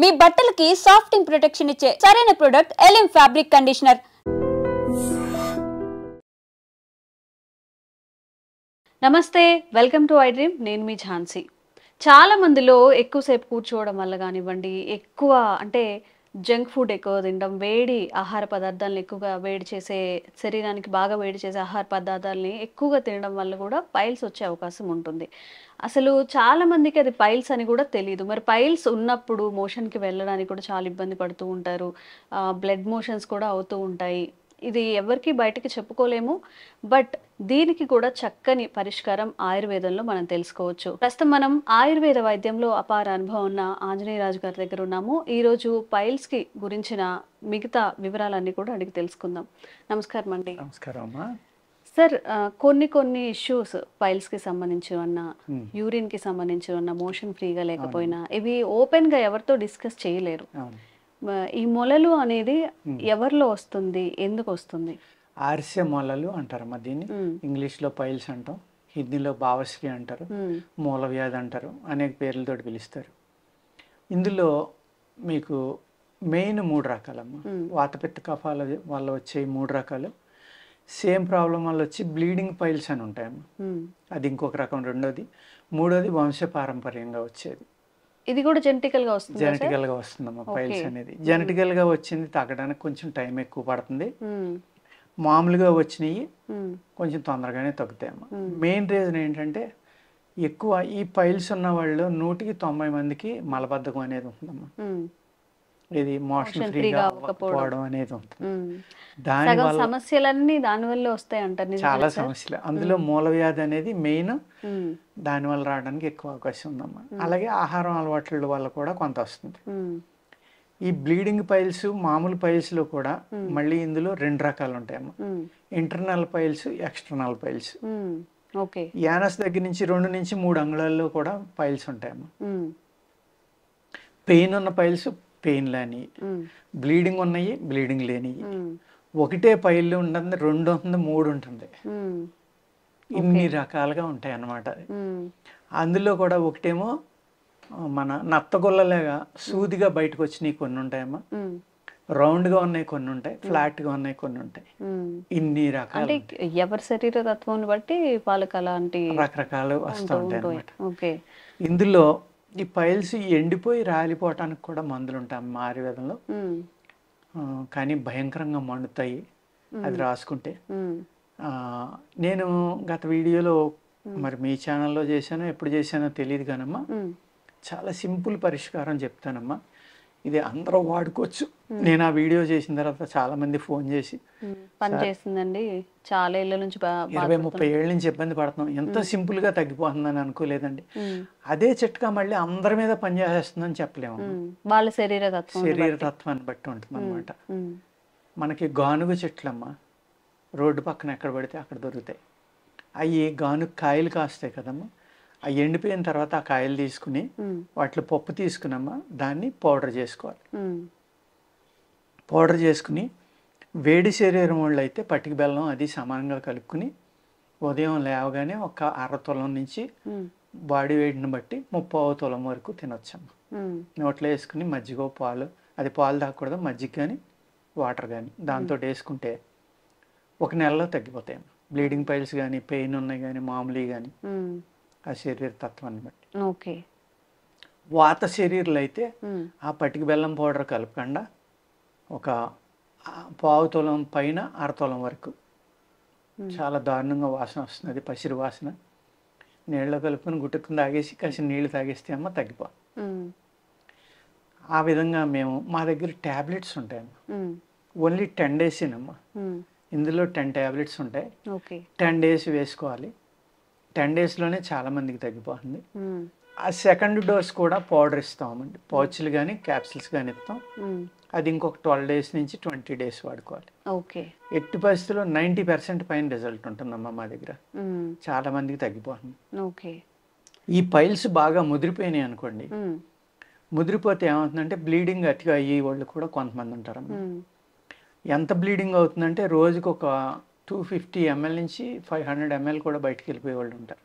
మీ బట్టలకి సాఫ్టింగ్ ప్రొటెక్షన్ ఇచ్చే సరైన ప్రొడక్ట్ ఎలిమ్ ఫ్యాబ్రిక్ కండిషనర్. నమస్తే, వెల్కమ్ టు ఐ డ్రీమ్. నేను మీ ఝాన్సీ. చాలా మందిలో ఎక్కువసేపు కూర్చోవడం వల్ల కానివ్వండి, ఎక్కువ అంటే జంక్ ఫుడ్ ఎక్కువ తినడం, వేడి ఆహార పదార్థాలను ఎక్కువగా వేడి చేసే, శరీరానికి బాగా వేడి చేసే ఆహార పదార్థాలని ఎక్కువగా తినడం వల్ల కూడా పైల్స్ వచ్చే అవకాశం ఉంటుంది. అసలు చాలా మందికి అది పైల్స్ అని కూడా తెలియదు. మరి పైల్స్ ఉన్నప్పుడు మోషన్కి వెళ్ళడానికి కూడా చాలా ఇబ్బంది పడుతూ ఉంటారు. బ్లడ్ మోషన్స్ కూడా అవుతూ ఉంటాయి. ఇది ఎవరికి బయటకి చెప్పుకోలేము. బట్ దీనికి కూడా చక్కని పరిష్కారం ఆయుర్వేదంలో మనం తెలుసుకోవచ్చు. ప్రస్తుతం మనం ఆయుర్వేద వైద్యంలో అపార అనుభవం ఉన్న ఆంజనేయరాజు గారి దగ్గర ఉన్నాము. ఈరోజు పైల్స్కి గురించిన మిగతా వివరాలన్నీ కూడా అడిగి తెలుసుకుందాం. నమస్కారం అండి. నమస్కారం అమ్మా. సార్, కొన్ని ఇష్యూస్ పైల్స్కి సంబంధించి అన్న, యూరిన్కి సంబంధించి ఉన్న, మోషన్ ఫ్రీగా లేకపోయినా ఇవి ఓపెన్గా ఎవరితో డిస్కస్ చేయలేరు. ఈ మొలలు అనేది ఎవరిలో వస్తుంది, ఎందుకు వస్తుంది? ఆర్సె మొలలు అంటారమ్మా దీన్ని. ఇంగ్లీష్లో పైల్స్ అంటాం, హిందీలో బావశ్రీ అంటారు, మూల వ్యాధి అంటారు, అనేక పేర్లతో పిలుస్తారు. ఇందులో మీకు మెయిన్ 3 రకాలమ్మా. వాతపిత్త కఫాల వల్ల వచ్చే 3 రకాలు. సేమ్ ప్రాబ్లం వల్ల వచ్చి బ్లీడింగ్ పైల్స్ అని ఉంటాయమ్మా, అది ఇంకొక రకం. రెండోది, మూడోది వంశపారంపర్యంగా వచ్చేది. ఇది కూడా జెనెటికల్గా వస్తుంది. జెనెటికల్గా వస్తుందమ్మా పైల్స్ అనేది. జెనెటికల్గా వచ్చింది తగ్గడానికి కొంచెం టైం ఎక్కువ పడుతుంది. మామూలుగా వచ్చినవి కొంచెం తొందరగానే తగ్గుతాయమ్మా. మెయిన్ రీజన్ ఏంటంటే ఎక్కువ ఈ పైల్స్ ఉన్న వాళ్ళు 100కి 90 మందికి మలబద్ధకం అనేది ఉంటుందమ్మా. ఇది మోషన్ ఫ్రీగా అవ్వకపోవడం అనేది ఉంటుంది. దానివల్ల సమస్యలన్నీ దానివల్ల వస్తాయి అంటారు. చాలా సమస్యలు. అందులో మూల వ్యాధి అనేది మెయిన్. దానివల్ల రావడానికి ఎక్కువ అవకాశం ఉందమ్మా. అలాగే ఆహారం అలవాట్ల వల్ల కూడా కొంత వస్తుంది. ఈ బ్లీడింగ్ పైల్స్, మామూలు పైల్స్లో కూడా మళ్ళీ ఇందులో 2 రకాలు ఉంటాయమ్మా. Internal piles, external piles. Anus దగ్గర నుంచి 2 నుంచి 3 అంగుళాల్లో కూడా పైల్స్ ఉంటాయమ్మా. పెయిన్ ఉన్న పైల్స్ పెయిన్ లేని, బ్లీడింగ్ ఉన్నాయి బ్లీడింగ్ లేని. ఒకటే పైళ్ళు ఉంటుంది, 2 ఉంటుంది, 3 ఉంటుంది. ఇన్ని రకాలుగా ఉంటాయి అన్నమాట. అందులో కూడా ఒకటేమో మన నత్తగొల్లలాగా సూదిగా బయటకు వచ్చినవి కొన్ని ఉంటాయమ్మా, రౌండ్గా ఉన్నాయి కొన్ని ఉంటాయి, ఫ్లాట్గా ఉన్నాయి కొన్ని ఉంటాయి. ఇన్ని రకాలు ఎవరి శరీర తత్వం బట్టి వాళ్ళకి అలాంటి రకరకాలు వస్తూ ఉంటాయి అన్నమాట. ఇందులో ఈ పైల్స్ ఎండిపోయి రాలిపోవటానికి కూడా మందులు ఉంటాయి అమ్మా ఆయుర్వేదంలో. కానీ భయంకరంగా మండుతాయి అది రాసుకుంటే. నేను గత వీడియోలో మరి మీ ఛానల్లో చేశానో ఎప్పుడు చేశానో తెలియదు కానమ్మా, చాలా సింపుల్ పరిష్కారం చెప్తానమ్మా. ఇది అందరూ వాడుకోవచ్చు. నేను ఆ వీడియో చేసిన తర్వాత చాలా మంది ఫోన్ చేసి పనిచేస్తుందండి, చాలా ఏళ్ళ నుంచి 20-30 ఏళ్ళ నుంచి ఇబ్బంది పడుతున్నాం, ఎంత సింపుల్గా తగ్గిపోతుందని అనుకోలేదండి. అదే చిట్కా మళ్ళీ అందరి మీద పనిచేస్తుందని చెప్పలేము. వాళ్ళ శరీరతత్వాన్ని బట్టి ఉంటుంది అన్నమాట. మనకి గానుగ చెట్లమ్మా రోడ్డు పక్కన ఎక్కడ పడితే అక్కడ దొరుకుతాయి. అవి గానుగ కాయలు కాస్తాయి కదమ్మా. అవి ఎండిపోయిన తర్వాత ఆ కాయలు తీసుకుని వాటిలో పప్పు తీసుకునమ్మా దాన్ని పౌడర్ చేసుకోవాలి. పౌడర్ చేసుకుని వేడి శరీరం వాళ్ళు అయితే పట్టిక బెల్లం అది సమానంగా కలుపుకుని ఉదయం లేవగానే ఒక 1/2 తులం నుంచి బాడీ వెయిట్ని బట్టి 30వ తులం వరకు తినొచ్చమ్మా. నోట్లో వేసుకుని మజ్జిగ, పాలు, అది పాలు తాగకూడదు, మజ్జిగ కానీ వాటర్ కానీ దాంతో వేసుకుంటే 1 నెలలో తగ్గిపోతాయమ్మా. బ్లీడింగ్ పైల్స్ కానీ, పెయిన్ ఉన్నాయి కానీ, మామూలు కానీ ఆ శరీర తత్వాన్ని బట్టి. వాత శరీరాలు అయితే ఆ పట్టిక బెల్లం పౌడర్ కలపకుండా ఒక 1/4 తులం పైన 1/2 తులం వరకు చాలా దారుణంగా వాసన వస్తుంది, అది పసిరి వాసన. నీళ్ళలో కలుపుకొని గుట్టుకుని తాగేసి కాసిన నీళ్ళు తాగేస్తే అమ్మ తగ్గిపో. ఆ విధంగా మేము మా దగ్గర ట్యాబ్లెట్స్ ఉంటాయమ్మా. ఓన్లీ 10 డేసేనమ్మా. ఇందులో 10 ట్యాబ్లెట్స్ ఉంటాయి. 10 డేస్ వేసుకోవాలి. 10 డేస్లోనే చాలా మందికి తగ్గిపోతుంది. ఆ సెకండ్ డోస్ కూడా పౌడర్ ఇస్తామండి, పౌచ్లు కానీ క్యాప్సిల్స్ కానీ ఇస్తాం. అది ఇంకొక 12 డేస్ నుంచి 20 డేస్ వాడుకోవాలి. ఎట్టి పరిస్థితుల్లో 90% పైన రిజల్ట్ ఉంటుందమ్మా మా దగ్గర. చాలా మందికి తగ్గిపోతుంది. ఈ పైల్స్ బాగా ముదిరిపోయినాయి అనుకోండి, ముదిరిపోతే ఏమవుతుందంటే బ్లీడింగ్ అతిగా అయ్యే వాళ్ళు కూడా కొంతమంది ఉంటారమ్మా. ఎంత బ్లీడింగ్ అవుతుందంటే రోజుకి ఒక 250 ml నుంచి 500 ml కూడా బయటికి వెళ్ళిపోయే వాళ్ళు ఉంటారు.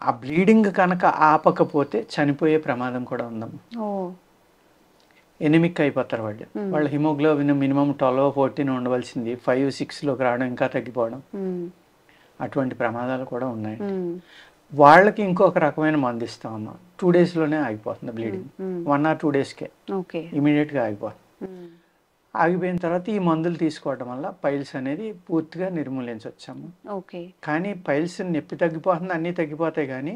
ఆ బ్లీడింగ్ కనుక ఆపకపోతే చనిపోయే ప్రమాదం కూడా ఉందమ్మా. ఎనిమిక్ అయిపోతారు వాళ్ళు. వాళ్ళ హిమోగ్లోబిన్ మినిమం 12-14 ఉండవలసింది 5-6లోకి రావడం, ఇంకా తగ్గిపోవడం, అటువంటి ప్రమాదాలు కూడా ఉన్నాయి. వాళ్ళకి ఇంకొక రకమైన మందు ఇస్తామమ్మా. 2 డేస్లోనే ఆగిపోతుంది బ్లీడింగ్. 1 or 2 డేస్కే ఇమీడియట్గా ఆగిపోతుంది. ఆగిపోయిన తర్వాత ఈ మందులు తీసుకోవడం వల్ల పైల్స్ అనేది పూర్తిగా నిర్మూలించవచ్చాము. కానీ పైల్స్ నొప్పి తగ్గిపోతుంది, అన్నీ తగ్గిపోతాయి. కానీ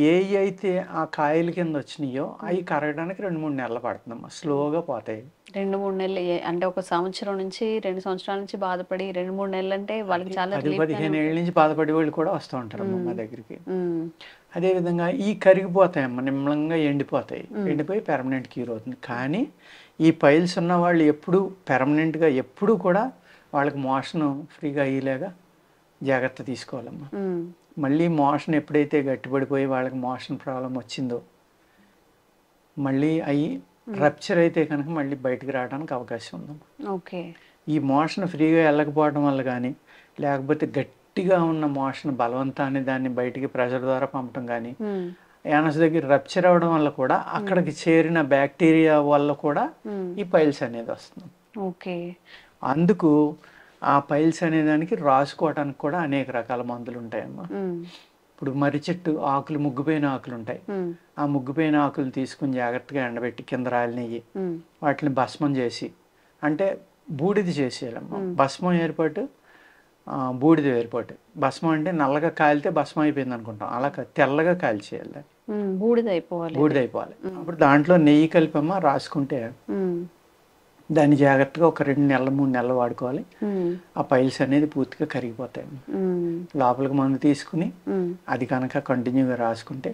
ఏ అయితే ఆ కాయల కింద వచ్చినాయో అవి కరగడానికి 2-3 నెలలు పడుతుందమ్మా. స్లోగా పోతాయి. 2-3 నెలలు అంటే 1 సంవత్సరం నుంచి 2 సంవత్సరాల నుంచి బాధపడి 2-3 నెలలు అంటే వాళ్ళకి చాలా 10-15 ఏళ్ళ నుంచి బాధపడే వాళ్ళు కూడా వస్తూ ఉంటారమ్మా మా దగ్గరికి. అదేవిధంగా ఈ కరిగిపోతాయమ్మా, నిమ్మలంగా ఎండిపోతాయి. ఎండిపోయి పెర్మనెంట్ క్యూర్ అవుతుంది. కానీ ఈ పైల్స్ ఉన్న వాళ్ళు ఎప్పుడు పెర్మనెంట్గా ఎప్పుడు కూడా వాళ్ళకి మోషన్ ఫ్రీగా అయ్యేలాగా జాగ్రత్త తీసుకోవాలమ్మా. మళ్ళీ మోషన్ ఎప్పుడైతే గట్టిపడిపోయి వాళ్ళకి మోషన్ ప్రాబ్లం వచ్చిందో మళ్ళీ అవి రప్చర్ అయితే కనుక మళ్ళీ బయటకు రావడానికి అవకాశం ఉందమ్మా. ఈ మోషన్ ఫ్రీగా వెళ్ళకపోవడం వల్ల కానీ, లేకపోతే గట్టిగా ఉన్న మోషన్ బలవంతాన్ని దాన్ని బయటికి ప్రెషర్ ద్వారా పంపడం కానీ, యానస్ దగ్గర రప్చర్ అవ్వడం వల్ల కూడా అక్కడికి చేరిన బ్యాక్టీరియా వల్ల కూడా ఈ పైల్స్ అనేది వస్తుంది. అందుకు ఆ పైల్స్ అనే దానికి రాసుకోవడానికి కూడా అనేక రకాల మందులు ఉంటాయమ్మా. ఇప్పుడు మర్రి చెట్టు ఆకులు, ముగ్గుపోయిన ఆకులు ఉంటాయి. ఆ ముగ్గుపోయిన ఆకులు తీసుకుని జాగ్రత్తగా ఎండబెట్టి కింద రాలినయ్యి వాటిని భస్మం చేసి, అంటే బూడిద చేసేయాలమ్మా. భస్మం ఏర్పాటు, బూడిద ఏర్పాటు. భస్మం అంటే నల్లగా కాలితే భస్మం అయిపోయింది అనుకుంటాం, అలా తెల్లగా కాల్చేయాలి, బూడిద అయిపోవాలి. అప్పుడు దాంట్లో నెయ్యి కలిపమ్మా రాసుకుంటే దాన్ని జాగ్రత్తగా ఒక 2 నెలలు 3 నెలలు వాడుకోవాలి. ఆ పైల్స్ అనేది పూర్తిగా కరిగిపోతాయి. లోపలికి మందు తీసుకుని అది కనుక కంటిన్యూగా రాసుకుంటే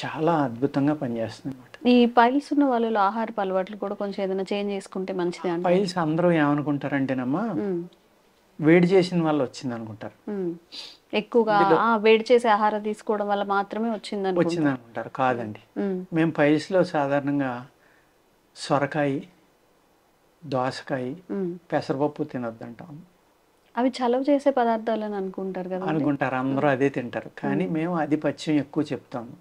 చాలా అద్భుతంగా పనిచేస్తుంది అనమాట. ఈ పైల్స్ ఉన్న వాళ్ళు ఆహారపు అలవాట్లు కూడా కొంచెం ఏదైనా చేంజ్ చేసుకుంటే మంచిది. పైల్స్ అందరూ ఏమనుకుంటారంటేనమ్మా, వేడి చేసిన వల్ల వచ్చింది అనుకుంటారు. ఎక్కువగా వేడి చేసే ఆహారం తీసుకోవడం వల్ల మాత్రమే వచ్చింది అనుకుంటారు. కాదండి, మేము పైల్స్లో సాధారణంగా సొరకాయ, దోసకాయ, పెసరపప్పు తినొద్దంటాం. అవి చలవ చేసే పదార్థాలు అని అనుకుంటారు అందరూ అదే తింటారు. కానీ మేము అది పచ్చియం ఎక్కువ చెప్తాము.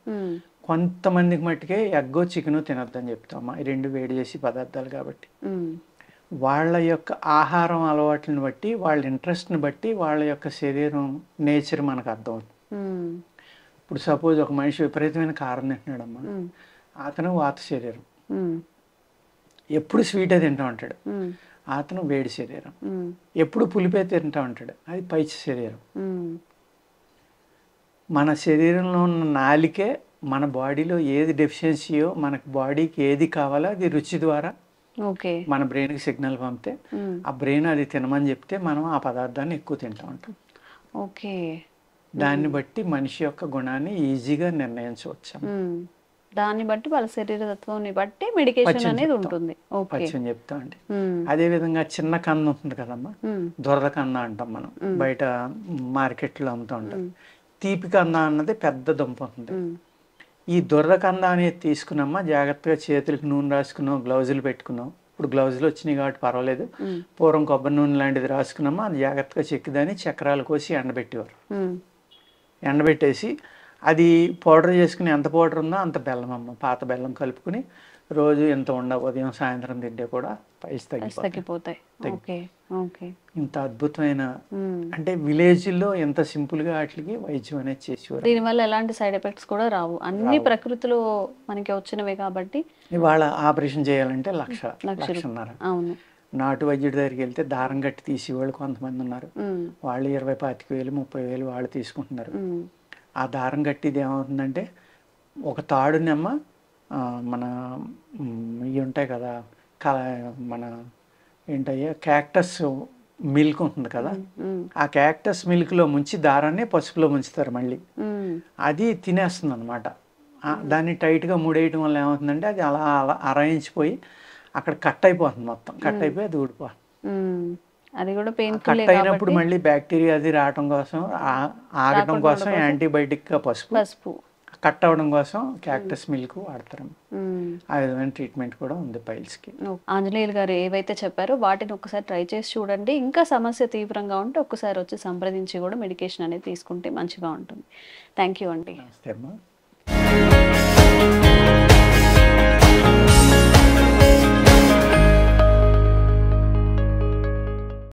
కొంతమందికి మట్టుకే ఎగ్గో చికెను తినొద్దని చెప్తాము. ఈ 2 వేడి చేసే పదార్థాలు కాబట్టి వాళ్ళ యొక్క ఆహారం అలవాట్లను బట్టి, వాళ్ళ ఇంట్రెస్ట్ని బట్టి వాళ్ళ యొక్క శరీరం నేచర్ మనకు అర్థమవుతుంది. ఇప్పుడు సపోజ్ ఒక మనిషి విపరీతమైన కారం తింటున్నాడమ్మా, అతను వాత శరీరం, ఎప్పుడు స్వీటే తింటూ ఉంటాడు, అతను వేడి శరీరం. ఎప్పుడు పులిపే తింటూ ఉంటాడు, అది పైచ శరీరం. మన శరీరంలో ఉన్న నాలికే మన బాడీలో ఏది డెఫిషియన్సీయో, మనకు బాడీకి ఏది కావాలో అది రుచి ద్వారా మన బ్రెయిన్కి సిగ్నల్ పంపితే ఆ బ్రెయిన్ అది తినమని చెప్తే మనం ఆ పదార్థాన్ని ఎక్కువ తింటూ ఉంటాం. దాన్ని బట్టి మనిషి యొక్క గుణాన్ని ఈజీగా నిర్ణయించవచ్చు. దాన్ని బట్టి వాళ్ళ శరీరతత్వాన్ని బట్టి మెడికేషన్ అనేది ఉంటుంది. పచ్చని చెప్తా అండి. అదే విధంగా చిన్న కంద ఉంటుంది కదమ్మా, దొరద కంద అంటాం మనం, బయట మార్కెట్లో అమ్ముతూ ఉంటాం. తీపి కంద అన్నది పెద్ద దుంప ఉంటుంది. ఈ దొర్ర కంద అనేది తీసుకున్నామా, జాగ్రత్తగా చేతులకు నూనె రాసుకున్నాం, గ్లౌజులు పెట్టుకున్నాం. ఇప్పుడు గ్లౌజులు వచ్చినాయి కాబట్టి పర్వాలేదు. పూర్వం కొబ్బరి నూనె లాంటిది రాసుకున్నామా, అది జాగ్రత్తగా చెక్కిదాన్ని చక్రాలు కోసి ఎండబెట్టేవారు. ఎండబెట్టేసి అది పౌడర్ చేసుకుని, ఎంత పౌడర్ ఉందో అంత బెల్లం అమ్మ, పాత బెల్లం కలుపుకుని రోజు ఎంత ఉదయం సాయంత్రం తింటే కూడా పైల్స్ తగ్గిపోతాయి. ఇంత అద్భుతమైన, అంటే విలేజ్లో ఎంత సింపుల్గా వాటికి వైద్యం అనేది చేసేవారు. దీనివల్ల ఎలాంటి సైడ్ ఎఫెక్ట్స్ కూడా రావు, అన్ని ప్రకృతిలో మనకి వచ్చినవే కాబట్టి. ఇవాళ ఆపరేషన్ చేయాలంటే లక్షన్నర. నాటు వైద్యుడి దగ్గరికి వెళ్తే దారం కట్టి తీసేవాళ్ళు కొంతమంది ఉన్నారు. వాళ్ళు 20-25 వేలు 30 వేలు వాళ్ళు తీసుకుంటున్నారు. ఆ దారం కట్టిది ఏమవుతుందంటే, ఒక తాడునమ్మ మన ఇవి ఉంటాయి కదా, మన ఏంటయ్యా క్యాక్టస్ మిల్క్ ఉంటుంది కదా, ఆ క్యాక్టస్ మిల్క్లో ముంచి దారాన్ని పసుపులో ముంచుతారు. మళ్ళీ అది తినేస్తుంది అనమాట. దాన్ని టైట్గా ముడేయటం వల్ల ఏమవుతుందంటే, అది అలా అరాయించిపోయి అక్కడ కట్ అయిపోతుంది, మొత్తం కట్ అయిపోయి అది ఊడిపోతుంది. అది కూడా కట్ అయినప్పుడు మళ్ళీ బ్యాక్టీరియా అది రావడం కోసం, ఆగటం కోసం యాంటీబయాటిక్ పసుపు, కట్ అవ్వడం కోసం క్యాక్టస్ మిల్క్ వాడతారు. ఆ విధమైన ట్రీట్మెంట్ కూడా ఉంది పైల్స్కి. ఆంజనేయులు గారు ఏవైతే చెప్పారో వాటిని ఒకసారి ట్రై చేసి చూడండి. ఇంకా సమస్య తీవ్రంగా ఉంటే ఒక్కసారి వచ్చి సంప్రదించి కూడా మెడికేషన్ అనేది తీసుకుంటే మంచిగా ఉంటుంది. థ్యాంక్ యూ అండి. నమస్తే అమ్మా.